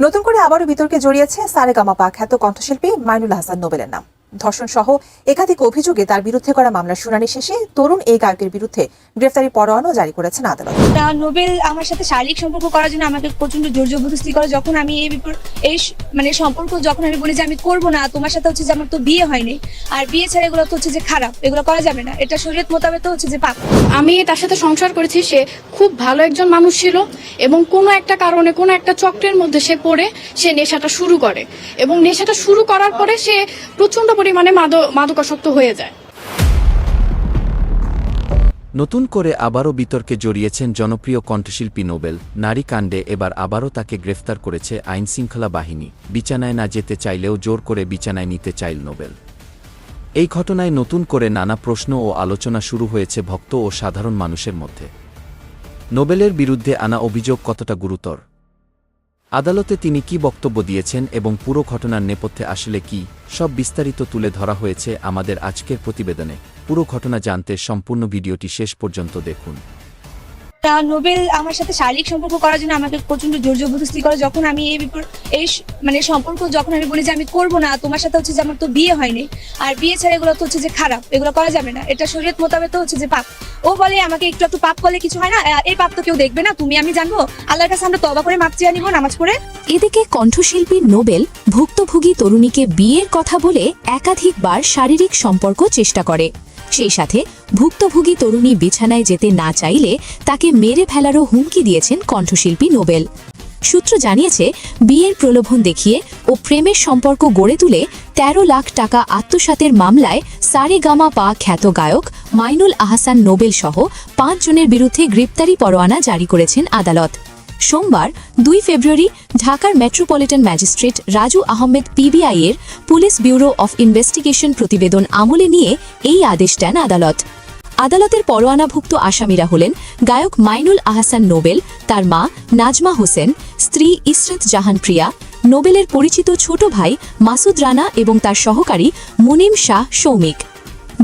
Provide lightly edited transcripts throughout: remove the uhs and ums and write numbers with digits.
নতুন করে আবারও বিতর্কে জড়িয়েছে সারেগামাপা খ্যাত কণ্ঠশিল্পী মাইনুল আহসান নোবেলের নাম। ধর্ষণ সহ একাধিক অভিযোগে তার বিরুদ্ধে করা মামলার শুনানি শেষে তরুণ এই গায়কের বিরুদ্ধে গ্রেফতারি পরোয়ানা জারি করেছেন আদালত। নোবেল আমার সাথে শারীরিক সম্পর্ক করার জন্য আমাকে প্রচন্ড জোর জবরদস্তি করে। যখন আমি এই সম্পর্ক যখন আমি বলি যে আমি করবো না, তোমার সাথে হচ্ছে যে আমার তো বিয়ে হয়নি, আর বিয়ে ছাড়া এগুলো তো হচ্ছে যে খারাপ, এগুলো করা যাবে না, এটা শরীয়ত মোতাবেক তো হচ্ছে যে পাপ। আমি তার সাথে সংসার করেছি, সে খুব ভালো একজন মানুষ ছিল এবং কোনো একটা কারণে কোনো একটা চক্রের মধ্যে সে পড়ে সে নেশাটা শুরু করে এবং নেশাটা শুরু করার পরে সে প্রচন্ড পরিমাণে মাদকাসক্ত হয়ে যায়। নতুন করে আবারও বিতর্কে জড়িয়েছেন জনপ্রিয় কণ্ঠশিল্পী নোবেল। নারী কাণ্ডে এবার আবারও তাকে গ্রেফতার করেছে আইনশৃঙ্খলা বাহিনী। বিছানায় না যেতে চাইলেও জোর করে বিছানায় নিতে চাইল নোবেল। এই ঘটনায় নতুন করে নানা প্রশ্ন ও আলোচনা শুরু হয়েছে ভক্ত ও সাধারণ মানুষের মধ্যে। নোবেলের বিরুদ্ধে আনা অভিযোগ কতটা গুরুতর, আদালতে তিনি কি বক্তব্য দিয়েছেন এবং পুরো ঘটনার নেপথ্যে আসলে কি, সব বিস্তারিত তুলে ধরা হয়েছে আমাদের আজকের প্রতিবেদনে। পুরো ঘটনা জানতে সম্পূর্ণ ভিডিওটি শেষ পর্যন্ত দেখুন। নোবেল আমার সাথে শারীরিক সম্পর্ক করার জন্য আমাকে প্রচন্ড জোর জবরদস্তি করে। যখন আমি এই সম্পর্ক যখন আমি বলি যে আমি করবো না, তোমার সাথে হচ্ছে যে আমার তো বিয়ে হয়নি, আর বিয়ে ছাড়া এগুলো তো হচ্ছে যে খারাপ, এগুলো করা যাবে না, এটা শরীয়ত মোতাবেক তো হচ্ছে যে পাপ। ও বলে আমাকে একটু একটু পাপ করলে কিছু হয় না, এই পাপ তো কেউ দেখবে না, তুমি আমি জানবো, আল্লাহর কাছে আমরা তওবা করে মাপ চেয়ে নিব নামাজ পড়ে। এদিকে কণ্ঠশিল্পী নোবেল ভুক্তভোগী তরুণীকে বিয়ের কথা বলে একাধিকবার শারীরিক সম্পর্ক চেষ্টা করে। সেই সাথে ভুক্তভোগী তরুণী বিছানায় যেতে না চাইলে তাকে মেরে ফেলারও হুমকি দিয়েছেন কণ্ঠশিল্পী নোবেল। সূত্র জানিয়েছে, বিয়ের প্রলোভন দেখিয়ে ও প্রেমের সম্পর্ক গড়ে তুলে ১৩ লাখ টাকা আত্মসাতের মামলায় সারেগামাপা খ্যাত গায়ক মাইনুল আহসান নোবেল সহ ৫ জনের বিরুদ্ধে গ্রেপ্তারি পরোয়ানা জারি করেছেন আদালত। সোমবার ২ ফেব্রুয়ারি ঢাকার metropolitan magistrate Raju Ahmed PBI এর পুলিশ ব্যুরো অফ ইনভেস্টিগেশন প্রতিবেদন আমলে নিয়ে এই আদেশ দেন আদালত। আদালতের পরোয়ানাভুক্ত আসামিরা হলেন গায়ক মাইনুল আহসান নোবেল, তার মা নাজমা হোসেন, স্ত্রী ইসরাত জাহান প্রিয়া, নোবেলের পরিচিত ছোট ভাই মাসুদ রানা এবং তার সহকারী মুনিম শাহ সৌমিক।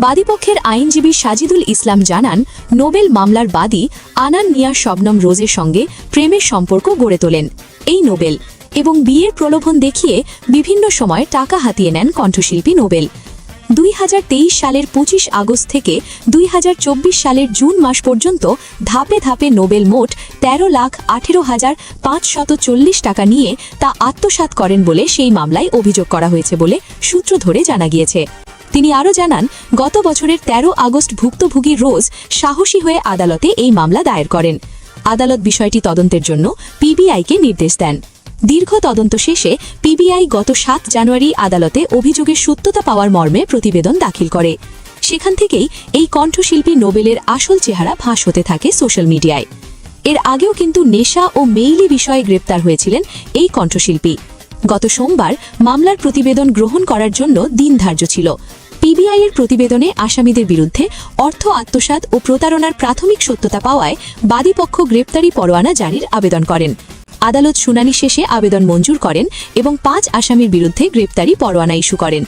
বাদীপক্ষের আইনজীবী সাজিদুল ইসলাম জানান, নোবেল মামলার বাদী আনান মিয়া শবনম রোজের সঙ্গে প্রেমের সম্পর্ক গড়ে তোলেন এই নোবেল এবং বিয়ের প্রলোভন দেখিয়ে বিভিন্ন সময় টাকা হাতিয়ে নেন কণ্ঠশিল্পী নোবেল। ২০২৩ সালের ২৫ আগস্ট থেকে ২০২৪ সালের জুন মাস পর্যন্ত ধাপে ধাপে নোবেল মোট ১৩,১৮,৫৪০ টাকা নিয়ে তা আত্মসাৎ করেন বলে সেই মামলায় অভিযোগ করা হয়েছে বলে সূত্র ধরে জানা গিয়েছে। তিনি আরও জানান, গত বছরের ১৩ আগস্ট ভুক্তভোগী রোজ সাহসী হয়ে আদালতে এই মামলা দায়ের করেন। আদালত বিষয়টি তদন্তের জন্য পিবিআইকে নির্দেশ দেন। দীর্ঘ তদন্ত শেষে পিবিআই গত ৭ জানুয়ারি আদালতে অভিযোগের সত্যতা পাওয়ার মর্মে প্রতিবেদন দাখিল করে। সেখান থেকেই এই কণ্ঠশিল্পী নোবেলের আসল চেহারা ফাঁস হতে থাকে সোশ্যাল মিডিয়ায়। এর আগেও কিন্তু নেশা ও মেইলি বিষয়ে গ্রেপ্তার হয়েছিলেন এই কণ্ঠশিল্পী। গত সোমবার মামলার প্রতিবেদন গ্রহণ করার জন্য দিন ধার্য ছিল। পিবিআই এর প্রতিবেদনে আসামিদের বিরুদ্ধে অর্থ আত্মসাৎ ও প্রতারণার প্রাথমিক সত্যতা পাওয়ায় বাদীপক্ষ গ্রেপ্তারি পরোয়ানা জারির আবেদন করেন। আদালত শুনানি শেষে আবেদন মঞ্জুর করেন এবং ৫ আসামির বিরুদ্ধে গ্রেপ্তারি পরোয়ানা ইস্যু করেন।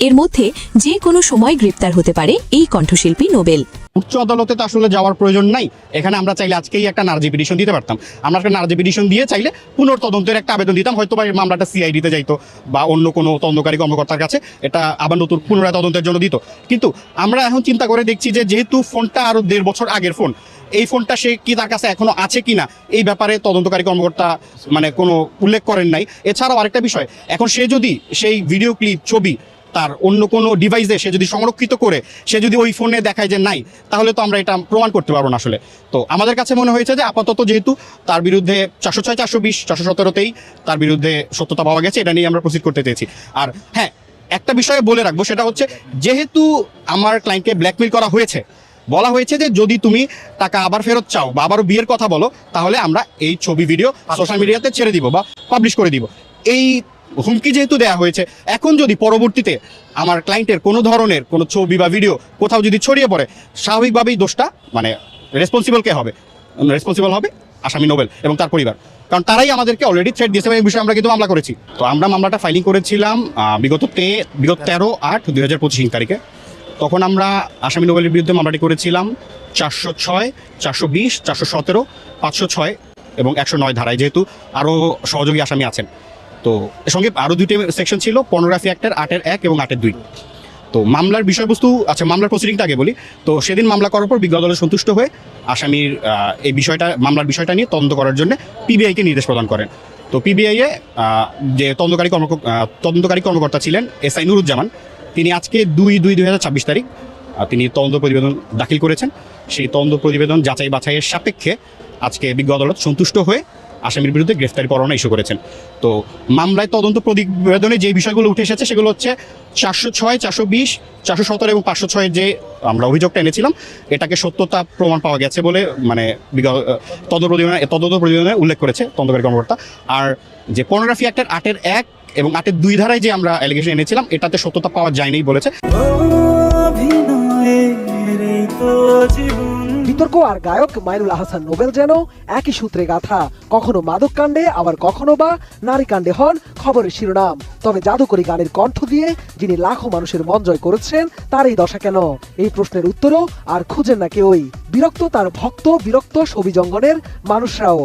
এর মধ্যে যে কোনো সময় গ্রেপ্তার হতে পারে এই কণ্ঠশিল্পী নোবেল। উচ্চ আদালতে তো আসলে যাওয়ার প্রয়োজন নাই। এখানে আমরা চাইলে আজকেই একটা নার্জি পিটিশন দিতে পারতাম। আমরা একটা নার্জি পিটিশন দিয়ে চাইলে পুনর্তদন্তের একটা আবেদন দিতাম, হয়তো বা মামলাটা সিআইডিতে যাইতো বা অন্য কোনো তদন্তকারী কর্মকর্তার কাছে এটা আবার নতুন পুনরায় তদন্তের জন্য দিত। কিন্তু আমরা এখন চিন্তা করে দেখছি যে যেহেতু ফোনটা আরও ১.৫ বছর আগের ফোন, এই ফোনটা সে কি তার কাছে এখনো আছে কিনা এই ব্যাপারে তদন্তকারী কর্মকর্তা কোনো উল্লেখ করেন নাই। এছাড়াও আরেকটা বিষয়, এখন সে যদি সেই ভিডিও ক্লিপ ছবি তার অন্য কোনো ডিভাইসে সে যদি সংরক্ষিত করে সে যদি ওই ফোনে দেখায় যে নাই, তাহলে তো আমরা এটা প্রমাণ করতে পারবো না আসলে। তো আমাদের কাছে মনে হয়েছে যে আপাতত যেহেতু তার বিরুদ্ধে ৪০৬, ৪২০, ৪১৭তেই তার বিরুদ্ধে সত্যতা পাওয়া গেছে, এটা নিয়ে আমরা প্রসিড করতে চেয়েছি। আর হ্যাঁ, একটা বিষয়ে বলে রাখবো, সেটা হচ্ছে যেহেতু আমার ক্লায়েন্টকে ব্ল্যাকমেইল করা হয়েছে, বলা হয়েছে যে যদি তুমি টাকা আবার ফেরত চাও বা আবারও বিয়ের কথা বলো, তাহলে আমরা এই ছবি ভিডিও সোশ্যাল মিডিয়াতে ছেড়ে দিব বা পাবলিশ করে দিব। এই হুমকি যেহেতু দেওয়া হয়েছে, এখন যদি পরবর্তীতে আমার ক্লায়েন্টের কোনো ধরনের কোনো ছবি বা ভিডিও কোথাও যদি ছড়িয়ে পড়ে, স্বাভাবিকভাবেই দোষটা রেসপন্সিবল কে হবে? রেসপন্সিবল হবে আসামি নোবেল এবং তার পরিবার, কারণ তারাই আমাদেরকে অলরেডি থ্রেট দিয়েছে। এই বিষয়ে আমরা কিন্তু মামলা করেছি। তো আমরা মামলাটা ফাইলিং করেছিলাম বিগত 13/8/2025 তারিখে। তখন আমরা আসামি নোবেলের বিরুদ্ধে মামলাটি করেছিলাম ৪০৬, ৪২০, ৪১৭, ৫০৬ এবং ১০৯ ধারায়, যেহেতু আরও সহযোগী আসামি আছেন। তো এর সঙ্গে আরও দুইটি সেকশন ছিল, পর্নোগ্রাফি অ্যাক্টের 8-1 এবং 8-2। তো মামলার বিষয়বস্তু, আচ্ছা মামলার প্রসিডিংটা আগে বলি। তো সেদিন মামলা করার পর বিজ্ঞ আদালত সন্তুষ্ট হয়ে আসামির এই বিষয়টা, মামলার বিষয়টা নিয়ে তদন্ত করার জন্য পিবিআইকে নির্দেশ প্রদান করেন। তো পিবিআইয়ে যে তদন্তকারী কর্মকর্তা ছিলেন এসআই নুরুজ্জামান, তিনি আজকে 2/2/2026 তারিখ তিনি তদন্ত প্রতিবেদন দাখিল করেছেন। সেই তদন্ত প্রতিবেদন যাচাই বাছাইয়ের সাপেক্ষে আজকে বিজ্ঞ আদালত সন্তুষ্ট হয়ে আসামির বিরুদ্ধে গ্রেফতারি পরোয়ানা ইস্যু করেছেন। তো মামলায় তদন্ত প্রতিবেদনে যে বিষয়গুলো উঠে এসেছে সেগুলো হচ্ছে 406, 420, 417 এবং 506 যে আমরা অভিযোগটা এনেছিলাম, এটাকে সত্যতা প্রমাণ পাওয়া গেছে বলে মানে তদন্ত প্রতিবেদনে উল্লেখ করেছে তদন্তকারী কর্মকর্তা। আর যে পর্নোগ্রাফি অ্যাক্টের 8-1 এবং 8-2 ধারায় যে আমরা অ্যালিগেশন এনেছিলাম, এটাতে সত্যতা পাওয়া যায়নি বলেছে। বিতর্ক আর গায়ক মাইনুল আহসান নোবেল যেন একই সূত্রে গাথা, কখনো মাদক কাণ্ডে আবার কখনো বা নারী কাণ্ডে হন খবরের শিরোনাম। তবে জাদুকরী গানের কণ্ঠ দিয়ে যিনি লাখো মানুষের মন জয় করেছেন, তার এই দশা কেন? এই প্রশ্নের উত্তরও আর খুঁজেন না কেউই। বিরক্ত তার ভক্ত, বিরক্ত ছবি জঙ্গনের মানুষরাও।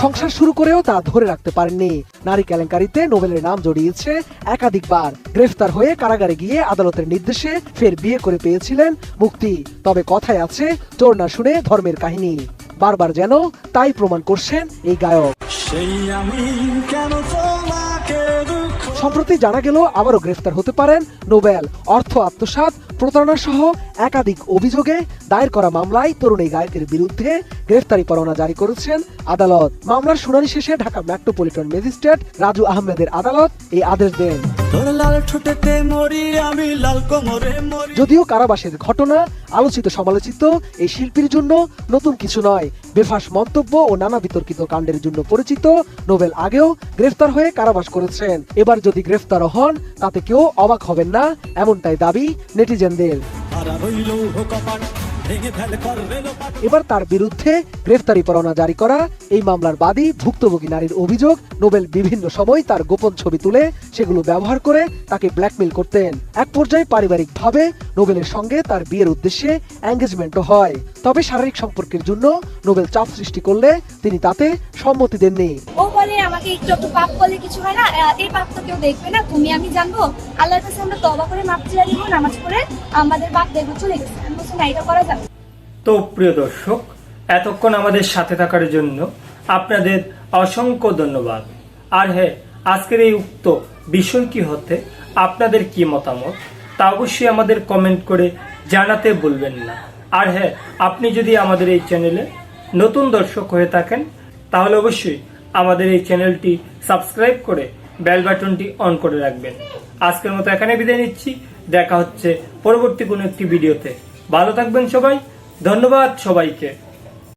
সংসার শুরু করেও তা ধরে রাখতে পারেননি। নারী কেলেঙ্কারিতে নোবেলের নাম জড়িয়েছে একাধিকবার। গ্রেফতার হয়ে কারাগারে গিয়ে আদালতের নির্দেশে ফের বিয়ে করে পেয়েছিলেন মুক্তি। তবে কথায় আছে, চোর না শুনে ধর্মের কাহিনী। বারবার যেন তাই প্রমাণ করছেন এই গায়ক। সম্প্রতি জানা গেল আবারও গ্রেফতার হতে পারেন নোবেল। অর্থ আত্মসাৎ, প্রতারণা সহ একাধিক অভিযোগে দায়ের করা মামলায় তরুণ এই গায়কের বিরুদ্ধে গ্রেফতারি পরোয়ানা জারি করেছেন আদালত। মামলার শুনানি শেষে ঢাকা মেট্রোপলিটন ম্যাজিস্ট্রেট রাজু আহমেদের আদালত এই আদেশ দেন। যদিও কারাবাসের ঘটনা আলোচিত সমালোচিত এই শিল্পীর জন্য নতুন কিছু নয়। বেফাঁস মন্তব্য ও নানা বিতর্কিত কাণ্ডের জন্য পরিচিত নোবেল আগেও গ্রেফতার হয়ে কারাবাস করেছেন। এবার যদি গ্রেফতারও হন, তাতে কেউ অবাক হবেন না, এমনটাই দাবি নেটিজেনদের। এবার তার বিরুদ্ধে গ্রেফতারি পরোয়ানা জারি করা এই মামলার বাদী ভুক্তভোগী নারীর অভিযোগ, নোবেল বিভিন্ন সময় তার গোপন ছবি তুলে সেগুলো ব্যবহার করে তাকে ব্ল্যাকমেইল করতেন। এক পর্যায়ে পারিবারিকভাবে নোবেলের সঙ্গে তার বিয়ের উদ্দেশ্যে এঙ্গেজমেন্টও হয়। তবে শারীরিক সম্পর্কের জন্য নোবেল চাপ সৃষ্টি করলে তিনি তাতে সম্মতি দেননি। ও বলে আমাকে একটু পাপ করলে কিছু হয় না, এই পাপ তো কেউ দেখবে না, তুমি আমি জানবো, আল্লাহর কাছে আমরা তওবা করে মাপ চেয়ে দিব, নামাজ পড়ে আমাদের পাপ দেখবো, চলে গেছে। আমি বলছি না, এটা করা যাবে। তো প্রিয় দর্শক, এতক্ষণ আমাদের সাথে থাকার জন্য আপনাদের অসংখ্য ধন্যবাদ। আর হ্যাঁ, আজকের এই উক্ত বিষয়টি হতে আপনাদের কি মতামত তা অবশ্যই আমাদের কমেন্ট করে জানাতে ভুলবেন না। আর হ্যাঁ, আপনি যদি আমাদের এই চ্যানেলে নতুন দর্শক হয়ে থাকেন, তাহলে অবশ্যই আমাদের এই চ্যানেলটি সাবস্ক্রাইব করে বেল বাটনটি অন করে রাখবেন। আজকের মতো এখানে বিদায় নিচ্ছি, দেখা হচ্ছে পরবর্তী কোনো একটি ভিডিওতে। ভালো থাকবেন সবাই, ধন্যবাদ সবাইকে।